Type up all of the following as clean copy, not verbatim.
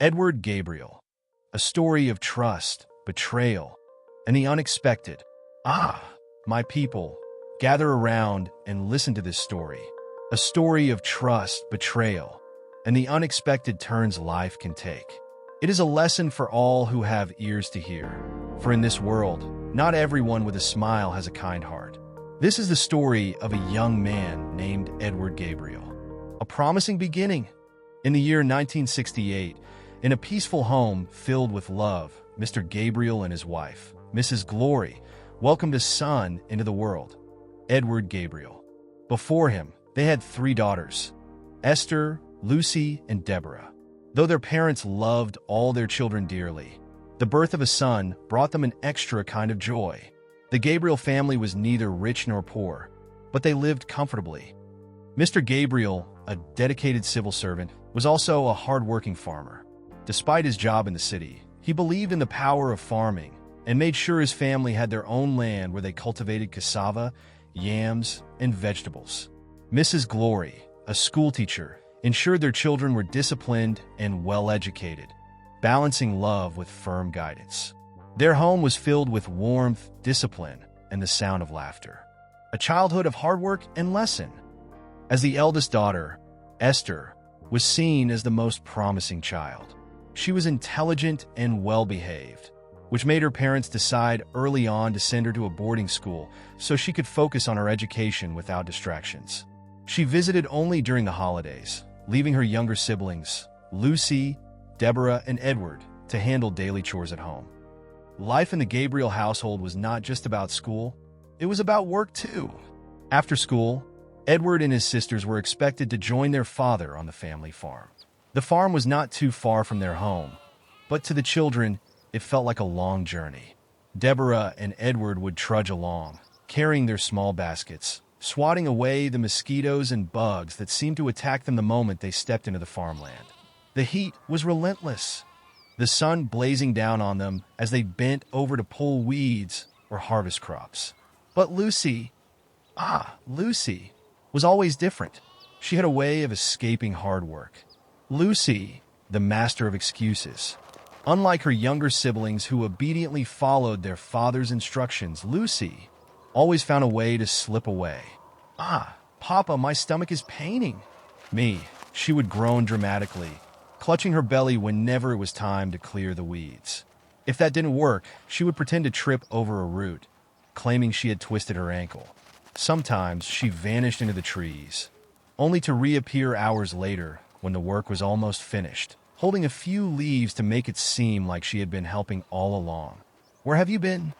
Edward Gabriel, a story of trust, betrayal, and the unexpected. My people, gather around and listen to this story. A story of trust, betrayal, and the unexpected turns life can take. It is a lesson for all who have ears to hear. For in this world, not everyone with a smile has a kind heart. This is the story of a young man named Edward Gabriel. A promising beginning. In the year 1968, in a peaceful home filled with love, Mr. Gabriel and his wife, Mrs. Glory, welcomed a son into the world, Edward Gabriel. Before him, they had 3 daughters, Esther, Lucy, and Deborah. Though their parents loved all their children dearly, the birth of a son brought them an extra kind of joy. The Gabriel family was neither rich nor poor, but they lived comfortably. Mr. Gabriel, a dedicated civil servant, was also a hard-working farmer. Despite his job in the city, he believed in the power of farming and made sure his family had their own land where they cultivated cassava, yams, and vegetables. Mrs. Glory, a schoolteacher, ensured their children were disciplined and well-educated, balancing love with firm guidance. Their home was filled with warmth, discipline, and the sound of laughter. A childhood of hard work and lesson. As the eldest daughter, Esther was seen as the most promising child. She was intelligent and well-behaved, which made her parents decide early on to send her to a boarding school so she could focus on her education without distractions. She visited only during the holidays, leaving her younger siblings, Lucy, Deborah, and Edward, to handle daily chores at home. Life in the Gabriel household was not just about school, it was about work too. After school, Edward and his sisters were expected to join their father on the family farm. The farm was not too far from their home, but to the children, it felt like a long journey. Deborah and Edward would trudge along, carrying their small baskets, swatting away the mosquitoes and bugs that seemed to attack them the moment they stepped into the farmland. The heat was relentless, the sun blazing down on them as they bent over to pull weeds or harvest crops. But Lucy was always different. She had a way of escaping hard work. Lucy, the master of excuses. Unlike her younger siblings who obediently followed their father's instructions, Lucy always found a way to slip away. Papa, my stomach is paining me, she would groan dramatically, clutching her belly whenever it was time to clear the weeds. If that didn't work, she would pretend to trip over a root, claiming she had twisted her ankle. Sometimes she vanished into the trees, only to reappear hours later when the work was almost finished, holding a few leaves to make it seem like she had been helping all along. "Where have you been?"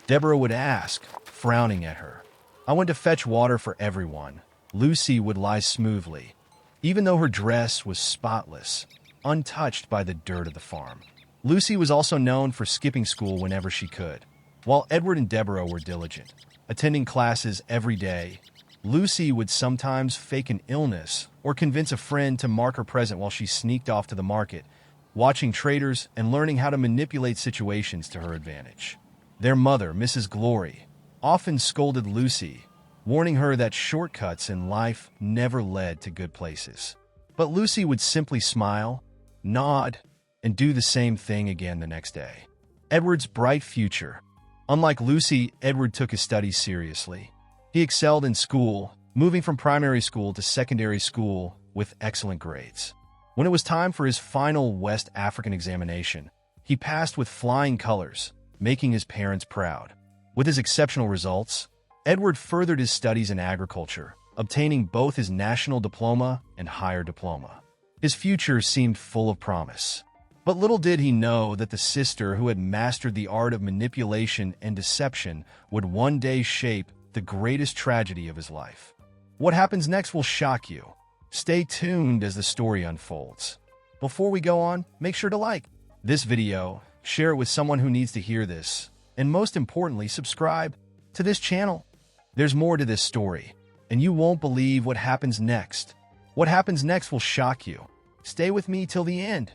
Deborah would ask, frowning at her. "I went to fetch water for everyone." Lucy would lie smoothly, even though her dress was spotless, untouched by the dirt of the farm. Lucy was also known for skipping school whenever she could, while Edward and Deborah were diligent, attending classes every day. Lucy would sometimes fake an illness or convince a friend to mark her present while she sneaked off to the market, watching traders and learning how to manipulate situations to her advantage. Their mother, Mrs. Glory, often scolded Lucy, warning her that shortcuts in life never led to good places. But Lucy would simply smile, nod, and do the same thing again the next day. Edward's bright future. Unlike Lucy, Edward took his studies seriously. He excelled in school, moving from primary school to secondary school with excellent grades. When it was time for his final West African examination, he passed with flying colors, making his parents proud. With his exceptional results, Edward furthered his studies in agriculture, obtaining both his national diploma and higher diploma. His future seemed full of promise. But little did he know that the sister who had mastered the art of manipulation and deception would one day shape the greatest tragedy of his life. What happens next will shock you. Stay tuned as the story unfolds. Before we go on, make sure to like this video, share it with someone who needs to hear this, and most importantly, subscribe to this channel. There's more to this story, and you won't believe what happens next. What happens next will shock you. Stay with me till the end.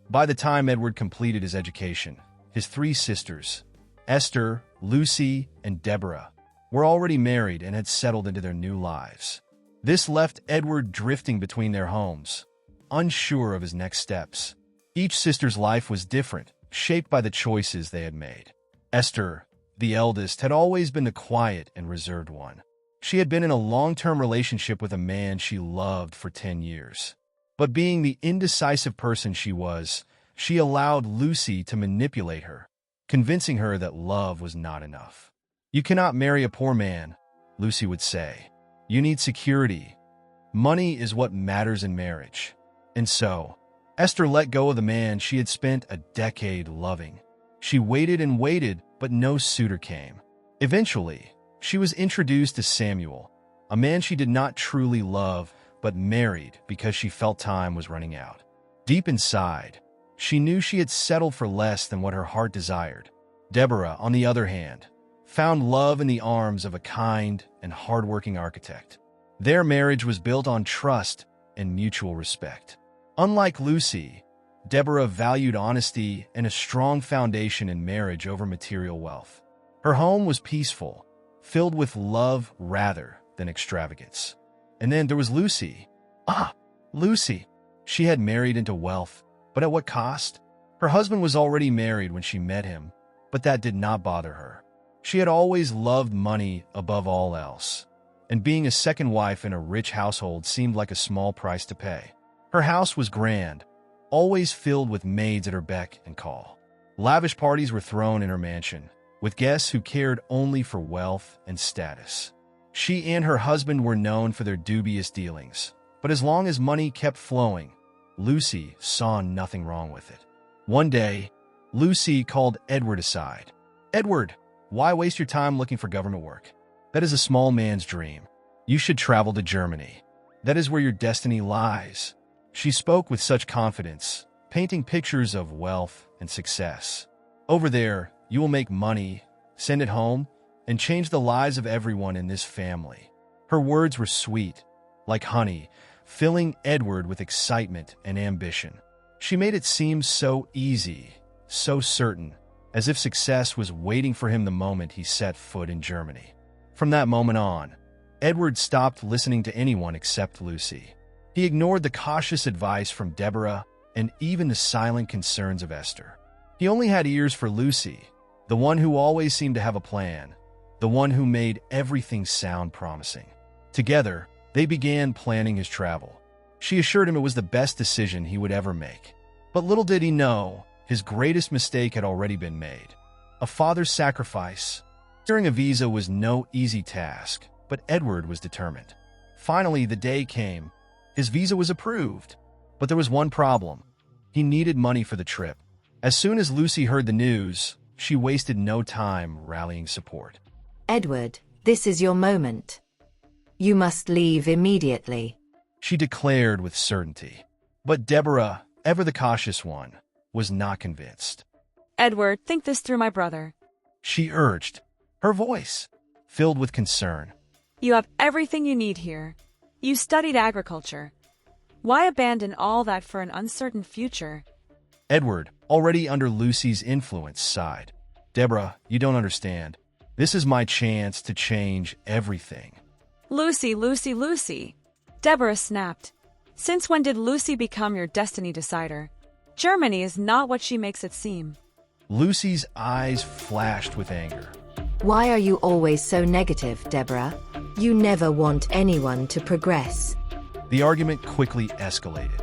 By the time Edward completed his education, his 3 sisters, Esther, Lucy, and Deborah, were already married and had settled into their new lives. This left Edward drifting between their homes, unsure of his next steps. Each sister's life was different, shaped by the choices they had made. Esther, the eldest, had always been the quiet and reserved one. She had been in a long-term relationship with a man she loved for 10 years. But being the indecisive person she was, she allowed Lucy to manipulate her, convincing her that love was not enough. "You cannot marry a poor man," Lucy would say. "You need security. Money is what matters in marriage." And so, Esther let go of the man she had spent a decade loving. She waited and waited, but no suitor came. Eventually, she was introduced to Samuel, a man she did not truly love, but married because she felt time was running out. Deep inside, she knew she had settled for less than what her heart desired. Deborah, on the other hand, found love in the arms of a kind and hardworking architect. Their marriage was built on trust and mutual respect. Unlike Lucy, Deborah valued honesty and a strong foundation in marriage over material wealth. Her home was peaceful, filled with love rather than extravagance. And then there was Lucy. Lucy. She had married into wealth, but at what cost? Her husband was already married when she met him, but that did not bother her. She had always loved money above all else, and being a second wife in a rich household seemed like a small price to pay. Her house was grand, always filled with maids at her beck and call. Lavish parties were thrown in her mansion, with guests who cared only for wealth and status. She and her husband were known for their dubious dealings, but as long as money kept flowing, Lucy saw nothing wrong with it. One day, Lucy called Edward aside. "Edward, why waste your time looking for government work? That is a small man's dream. You should travel to Germany. That is where your destiny lies." She spoke with such confidence, painting pictures of wealth and success. "Over there, you will make money, send it home, and change the lives of everyone in this family." Her words were sweet, like honey, filling Edward with excitement and ambition. She made it seem so easy, so certain, as if success was waiting for him the moment he set foot in Germany. From that moment on, Edward stopped listening to anyone except Lucy. He ignored the cautious advice from Deborah and even the silent concerns of Esther. He only had ears for Lucy, the one who always seemed to have a plan, the one who made everything sound promising. Together, they began planning his travel. She assured him it was the best decision he would ever make. But little did he know, his greatest mistake had already been made. A father's sacrifice. Securing a visa was no easy task, but Edward was determined. Finally, the day came. His visa was approved, but there was one problem. He needed money for the trip. As soon as Lucy heard the news, she wasted no time rallying support. "Edward, this is your moment. You must leave immediately," she declared with certainty. But Deborah, ever the cautious one, was not convinced. "Edward, think this through, my brother," she urged, her voice filled with concern. "You have everything you need here. You studied agriculture. Why abandon all that for an uncertain future?" Edward, already under Lucy's influence, sighed. "Deborah, you don't understand. This is my chance to change everything." "Lucy, Lucy, Lucy!" Deborah snapped. "Since when did Lucy become your destiny decider? Germany is not what she makes it seem." Lucy's eyes flashed with anger. "Why are you always so negative, Deborah? You never want anyone to progress." The argument quickly escalated.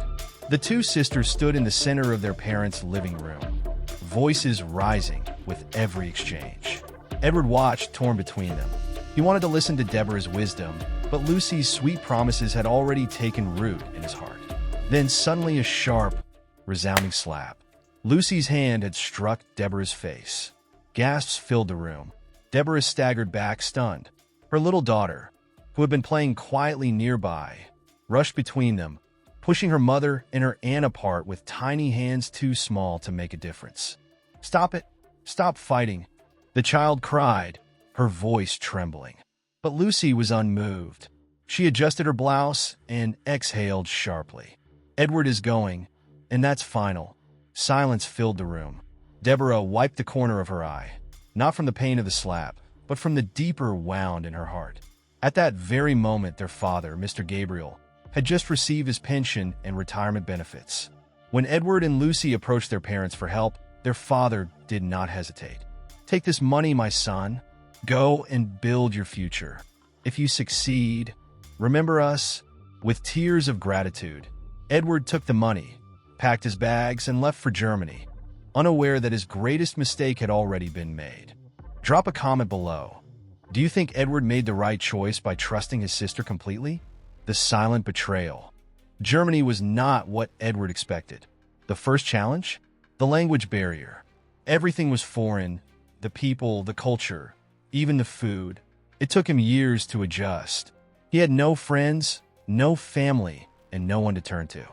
The two sisters stood in the center of their parents' living room, voices rising with every exchange. Edward watched, torn between them. He wanted to listen to Deborah's wisdom, but Lucy's sweet promises had already taken root in his heart. Then suddenly a sharp, resounding slap. Lucy's hand had struck Deborah's face. Gasps filled the room. Deborah staggered back, stunned. Her little daughter, who had been playing quietly nearby, rushed between them, pushing her mother and her aunt apart with tiny hands too small to make a difference. "Stop it! Stop fighting!" the child cried, her voice trembling. But Lucy was unmoved. She adjusted her blouse and exhaled sharply. "Edward is going, and that's final." Silence filled the room. Deborah wiped the corner of her eye, not from the pain of the slap, but from the deeper wound in her heart. At that very moment, their father, Mr. Gabriel, had just received his pension and retirement benefits. When Edward and Lucy approached their parents for help, their father did not hesitate. "Take this money, my son. Go and build your future. If you succeed, remember us." With tears of gratitude, Edward took the money, packed his bags, and left for Germany, unaware that his greatest mistake had already been made. Drop a comment below. Do you think Edward made the right choice by trusting his sister completely? The silent betrayal. Germany was not what Edward expected. The first challenge? The language barrier. Everything was foreign. The people, the culture, even the food. It took him years to adjust. He had no friends, no family, and no one to turn to.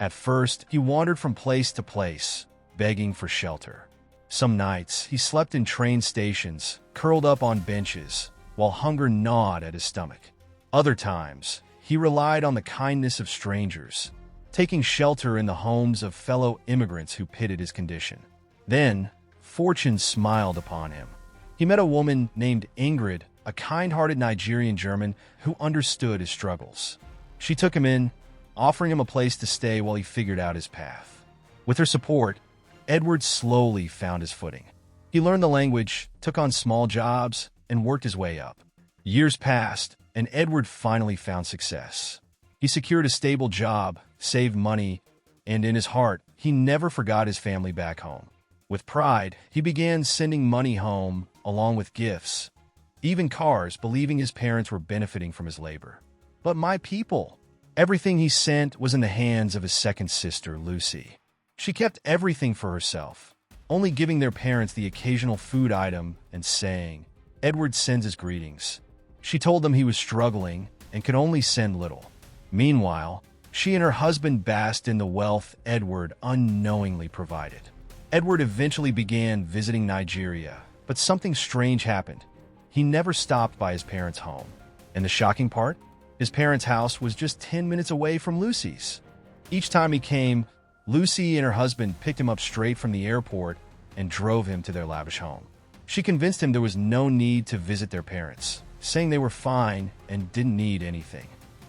At first, he wandered from place to place, begging for shelter. Some nights, he slept in train stations, curled up on benches, while hunger gnawed at his stomach. Other times, he relied on the kindness of strangers, taking shelter in the homes of fellow immigrants who pitied his condition. Then, fortune smiled upon him. He met a woman named Ingrid, a kind-hearted Nigerian German who understood his struggles. She took him in, offering him a place to stay while he figured out his path. With her support, Edward slowly found his footing. He learned the language, took on small jobs, and worked his way up. Years passed, and Edward finally found success. He secured a stable job, saved money, and in his heart, he never forgot his family back home. With pride, he began sending money home, along with gifts, even cars, believing his parents were benefiting from his labor. But my people, everything he sent was in the hands of his second sister, Lucy. She kept everything for herself, only giving their parents the occasional food item and saying, "Edward sends his greetings." She told them he was struggling and could only send little. Meanwhile, she and her husband basked in the wealth Edward unknowingly provided. Edward eventually began visiting Nigeria, but something strange happened. He never stopped by his parents' home. And the shocking part? His parents' house was just 10 minutes away from Lucy's. Each time he came, Lucy and her husband picked him up straight from the airport and drove him to their lavish home. She convinced him there was no need to visit their parents, saying they were fine and didn't need anything.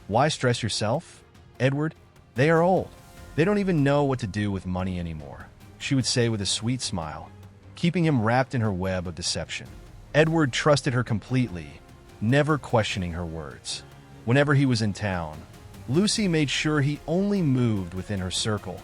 "Why stress yourself, Edward? They are old. They don't even know what to do with money anymore," she would say with a sweet smile, keeping him wrapped in her web of deception. Edward trusted her completely, never questioning her words. Whenever he was in town, Lucy made sure he only moved within her circle,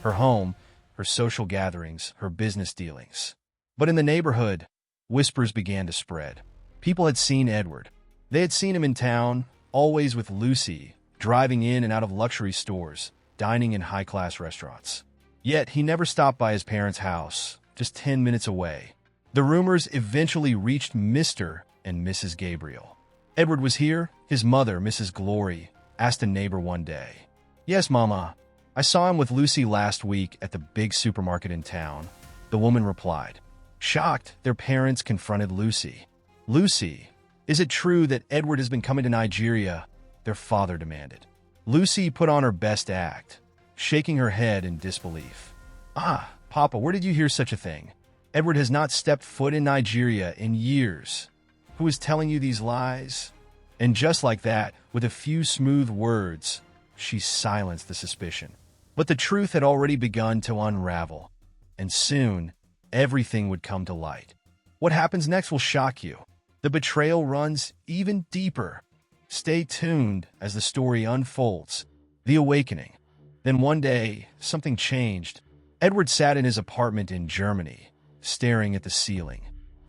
her home, her social gatherings, her business dealings. But in the neighborhood, whispers began to spread. People had seen Edward. They had seen him in town, always with Lucy, driving in and out of luxury stores, dining in high-class restaurants. Yet he never stopped by his parents' house, just 10 minutes away. The rumors eventually reached Mr. and Mrs. Gabriel. Edward was here, his mother, Mrs. Glory, asked a neighbor one day. "Yes, Mama, I saw him with Lucy last week at the big supermarket in town," the woman replied. Shocked, their parents confronted Lucy. "Lucy, is it true that Edward has been coming to Nigeria?" their father demanded. Lucy put on her best act, shaking her head in disbelief. "Ah, Papa, where did you hear such a thing? Edward has not stepped foot in Nigeria in years. Who is telling you these lies?" And just like that, with a few smooth words, she silenced the suspicion. But the truth had already begun to unravel, and soon, everything would come to light. What happens next will shock you. The betrayal runs even deeper. Stay tuned as the story unfolds. The Awakening. Then one day, something changed. Edward sat in his apartment in Germany, staring at the ceiling.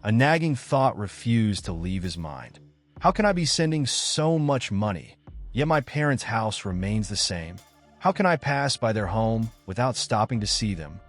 A nagging thought refused to leave his mind. How can I be sending so much money, yet my parents' house remains the same? How can I pass by their home without stopping to see them?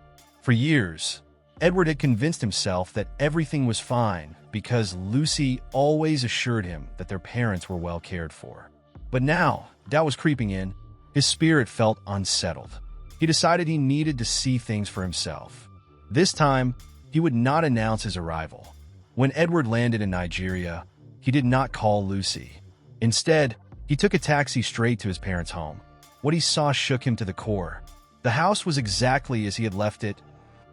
For years, Edward had convinced himself that everything was fine because Lucy always assured him that their parents were well cared for. But now, doubt was creeping in. His spirit felt unsettled. He decided he needed to see things for himself. This time, he would not announce his arrival. When Edward landed in Nigeria, he did not call Lucy. Instead, he took a taxi straight to his parents' home. What he saw shook him to the core. The house was exactly as he had left it,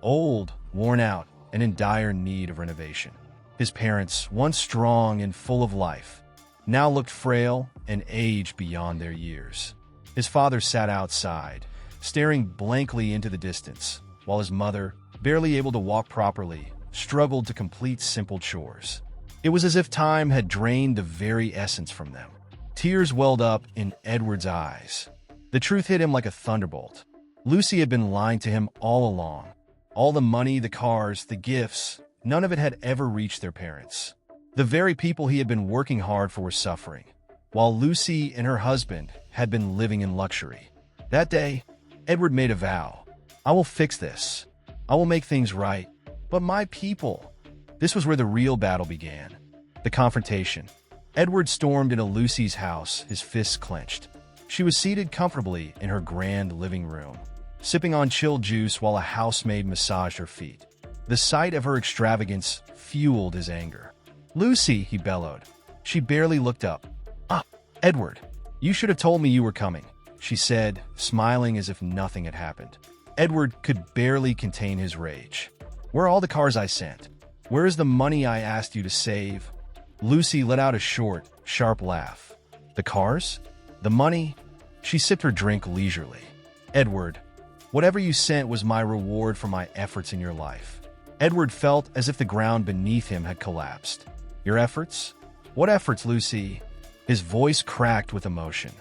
old, worn out, and in dire need of renovation. His parents, once strong and full of life, now looked frail and aged beyond their years. His father sat outside, staring blankly into the distance, while his mother, barely able to walk properly, struggled to complete simple chores. It was as if time had drained the very essence from them. Tears welled up in Edward's eyes. The truth hit him like a thunderbolt. Lucy had been lying to him all along. All the money, the cars, the gifts, none of it had ever reached their parents. The very people he had been working hard for were suffering, while Lucy and her husband had been living in luxury. That day, Edward made a vow. I will fix this. I will make things right. But my people... This was where the real battle began. The confrontation. Edward stormed into Lucy's house, his fists clenched. She was seated comfortably in her grand living room, sipping on chilled juice while a housemaid massaged her feet. The sight of her extravagance fueled his anger. "Lucy," he bellowed. She barely looked up. "Ah, Edward, you should have told me you were coming," she said, smiling as if nothing had happened. Edward could barely contain his rage. "Where are all the cars I sent? Where is the money I asked you to save?" Lucy let out a short, sharp laugh. "The cars? The money?" She sipped her drink leisurely. "Edward, whatever you sent was my reward for my efforts in your life." Edward felt as if the ground beneath him had collapsed. "Your efforts? What efforts, Lucy?" His voice cracked with emotion.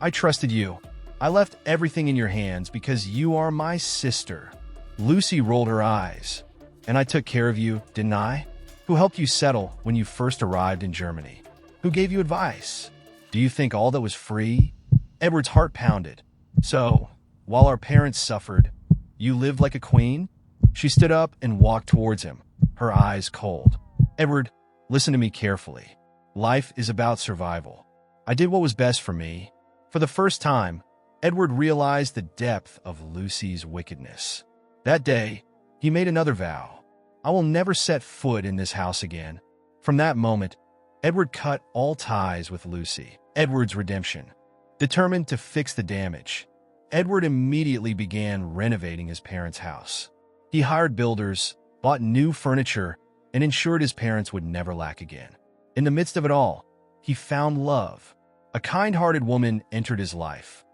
"I trusted you. I left everything in your hands because you are my sister." Lucy rolled her eyes. "And I took care of you, didn't I? Who helped you settle when you first arrived in Germany? Who gave you advice? Do you think all that was free?" Edward's heart pounded. "So, while our parents suffered, you lived like a queen?" She stood up and walked towards him, her eyes cold. "Edward, listen to me carefully. Life is about survival. I did what was best for me." For the first time, Edward realized the depth of Lucy's wickedness. That day, he made another vow. "I will never set foot in this house again." From that moment, Edward cut all ties with Lucy. Edward's redemption. Determined to fix the damage, Edward immediately began renovating his parents' house. He hired builders, bought new furniture, and ensured his parents would never lack again. In the midst of it all, he found love. A kind-hearted woman entered his life,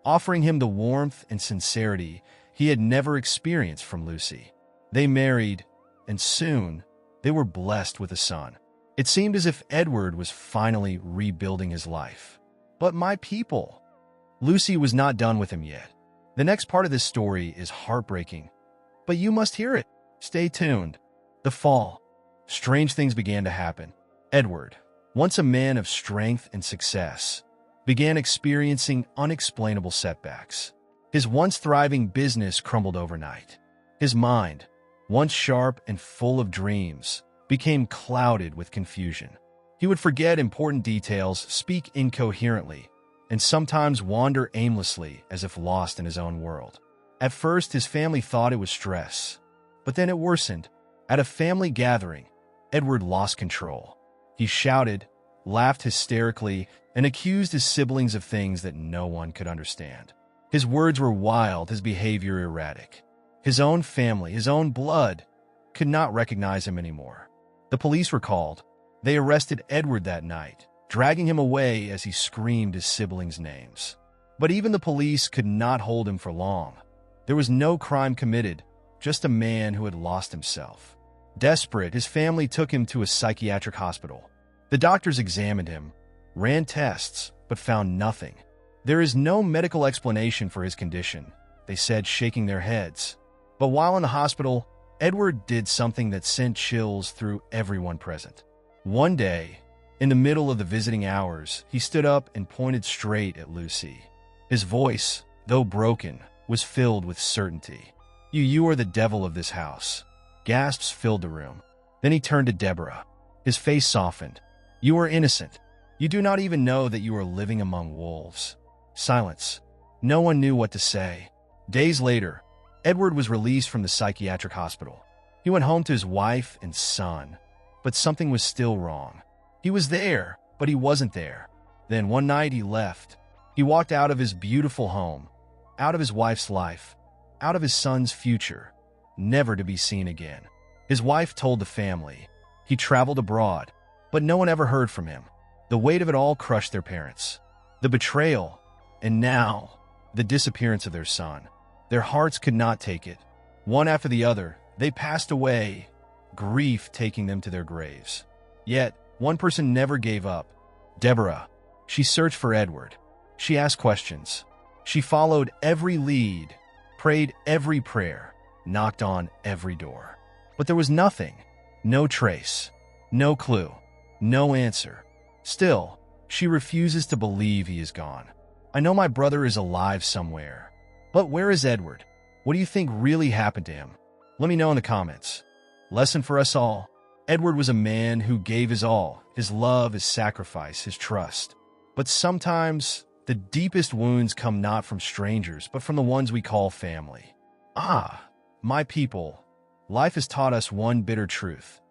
offering him the warmth and sincerity he had never experienced from Lucy. They married, and soon they were blessed with a son. It seemed as if Edward was finally rebuilding his life. But my people, Lucy was not done with him yet. The next part of this story is heartbreaking, but you must hear it. Stay tuned. The fall. Strange things began to happen. Edward, once a man of strength and success, began experiencing unexplainable setbacks. His once thriving business crumbled overnight. His mind, once sharp and full of dreams, became clouded with confusion. He would forget important details, speak incoherently, and sometimes wander aimlessly as if lost in his own world. At first, his family thought it was stress, but then it worsened. At a family gathering, Edward lost control. He shouted, laughed hysterically, and accused his siblings of things that no one could understand. His words were wild, his behavior erratic. His own family, his own blood, could not recognize him anymore. The police were called. They arrested Edward that night, dragging him away as he screamed his siblings' names. But even the police could not hold him for long. There was no crime committed, just a man who had lost himself. Desperate, his family took him to a psychiatric hospital. The doctors examined him, ran tests, but found nothing. "There is no medical explanation for his condition," they said, shaking their heads. But while in the hospital, Edward did something that sent chills through everyone present. One day, in the middle of the visiting hours, he stood up and pointed straight at Lucy. His voice, though broken, was filled with certainty. You are the devil of this house." Gasps filled the room. Then he turned to Deborah. His face softened. "You are innocent. You do not even know that you are living among wolves." Silence. No one knew what to say. Days later, Edward was released from the psychiatric hospital. He went home to his wife and son, but something was still wrong. He was there, but he wasn't there. Then one night he left. He walked out of his beautiful home, out of his wife's life, out of his son's future, never to be seen again. His wife told the family. He traveled abroad, but no one ever heard from him. The weight of it all crushed their parents. The betrayal, and now, the disappearance of their son. Their hearts could not take it. One after the other, they passed away, grief taking them to their graves. Yet, one person never gave up. Deborah. She searched for Edward. She asked questions. She followed every lead, prayed every prayer, knocked on every door. But there was nothing. No trace. No clue. No answer. Still, she refuses to believe he is gone. I know my brother is alive somewhere. But where is Edward? What do you think really happened to him? Let me know in the comments. Lesson for us all. Edward was a man who gave his all, his love, his sacrifice, his trust. But sometimes, the deepest wounds come not from strangers, but from the ones we call family. My people, life has taught us one bitter truth.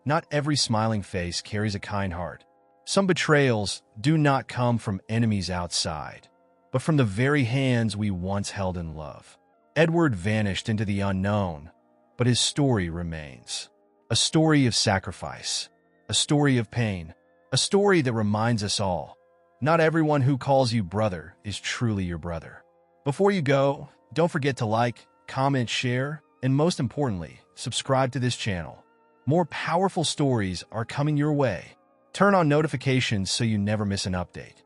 Not every smiling face carries a kind heart. Some betrayals do not come from enemies outside, but from the very hands we once held in love. Edward vanished into the unknown, but his story remains. A story of sacrifice, a story of pain, a story that reminds us all, not everyone who calls you brother is truly your brother. Before you go, don't forget to like, comment, share, and most importantly, subscribe to this channel. More powerful stories are coming your way. Turn on notifications so you never miss an update.